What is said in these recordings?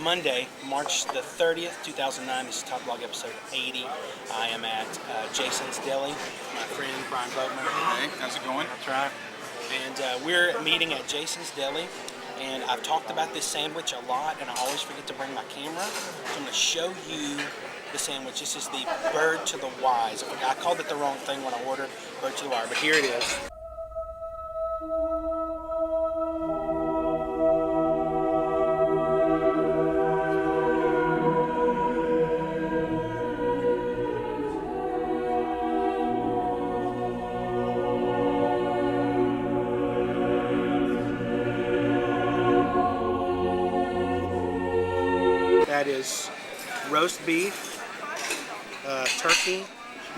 Monday, March the 30th, 2009. This is Top Blog episode 80. I am at Jason's Deli. My friend Brian Boatman. Hey, how's it going? That's right. And we're meeting at Jason's Deli. And I've talked about this sandwich a lot, and I always forget to bring my camera. So I'm going to show you the sandwich. This is the Bird to the Wise. I called it the wrong thing when I ordered Bird to the Wire, but here it is. That is roast beef, turkey,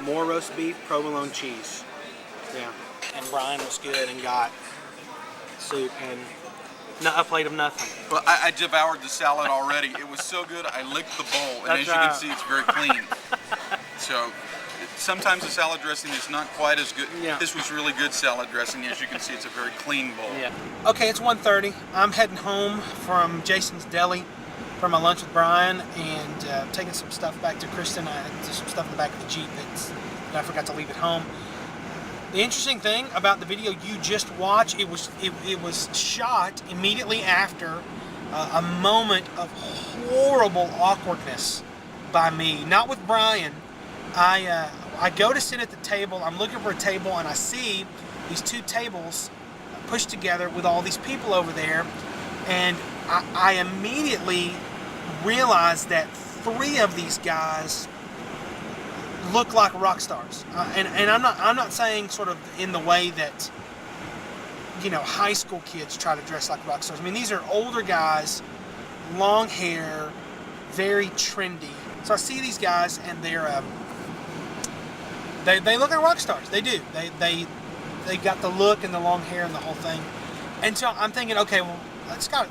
more roast beef, provolone cheese. Yeah. And Brian was good and got soup and a plate of nothing. Well, I devoured the salad already. It was so good, I licked the bowl. And That's as you can see, it's very clean. So sometimes the salad dressing is not quite as good. Yeah. This was really good salad dressing. As you can see, it's a very clean bowl. Yeah. Okay, it's 1:30. I'm heading home from Jason's Deli for my lunch with Brian, and taking some stuff back to Kristen. I had some stuff in the back of the Jeep that I forgot to leave at home. The interesting thing about the video you just watched, it was shot immediately after a moment of horrible awkwardness by me. Not with Brian. I go to sit at the table. I'm looking for a table, and I see these two tables pushed together with all these people over there, and I immediately realized that three of these guys look like rock stars, and I'm not saying sort of in the way that, you know, high school kids try to dress like rock stars. I mean, these are older guys, long hair, very trendy. So I see these guys, and they look like rock stars. They do. They got the look and the long hair and the whole thing. And so I'm thinking, okay, well,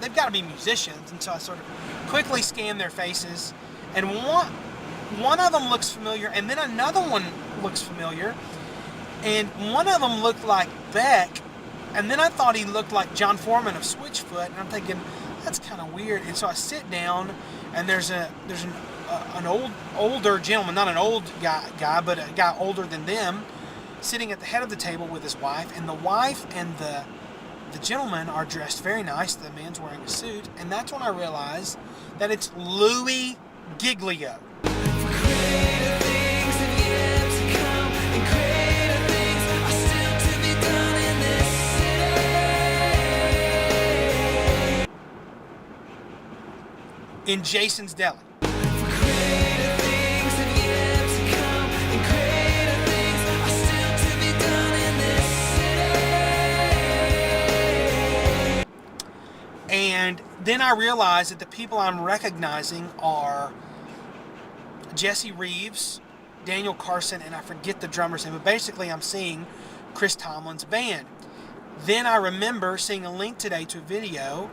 they've got to be musicians. And so I sort of quickly scan their faces, and one of them looks familiar, and then another one looks familiar, and one of them looked like Beck, and then I thought he looked like John Foreman of Switchfoot, and I'm thinking, that's kind of weird. And so I sit down, and there's an older gentleman, not an old guy, but a guy older than them, sitting at the head of the table with his wife, and the wife and the gentleman are dressed very nice. The man's wearing a suit, and that's when I realized that it's Louie Giglio. In Jason's Deli. And then I realized that the people I'm recognizing are Jesse Reeves, Daniel Carson, and I forget the drummer's name, but basically I'm seeing Chris Tomlin's band. Then I remember seeing a link today to a video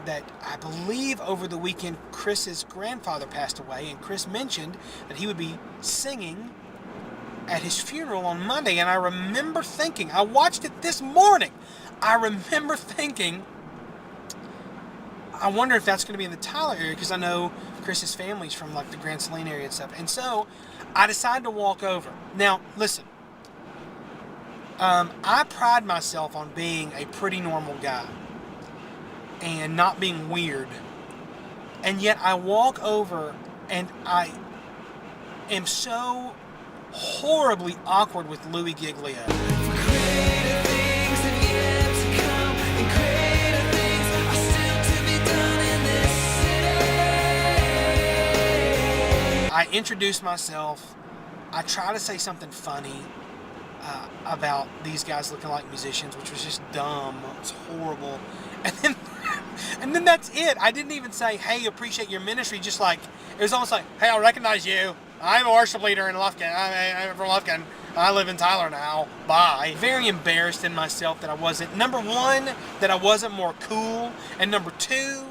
that I believe over the weekend Chris's grandfather passed away, and Chris mentioned that he would be singing at his funeral on Monday. And I remember thinking, I watched it this morning, I remember thinking, I wonder if that's going to be in the Tyler area, because I know Chris's family's from like the Grand Saline area and stuff. And so I decided to walk over. Now, listen, I pride myself on being a pretty normal guy and not being weird. And yet I walk over, and I am so horribly awkward with Louie Giglio. I introduce myself. I try to say something funny about these guys looking like musicians, which was just dumb. It's horrible. And then that's it. I didn't even say, hey, appreciate your ministry. Just like, it was almost like, hey, I recognize you. I'm a worship leader in Lufkin. I'm from Lufkin. I live in Tyler now. Bye. Very embarrassed in myself that I wasn't, number one, that I wasn't more cool. And number two,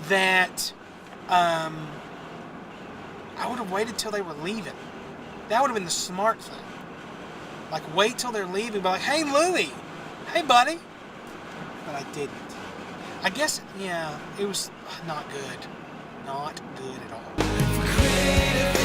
that I would have waited till they were leaving. That would have been the smart thing. Like, wait till they're leaving, be like, hey, Louie, hey, buddy. But I didn't. I guess, yeah, it was not good. Not good at all.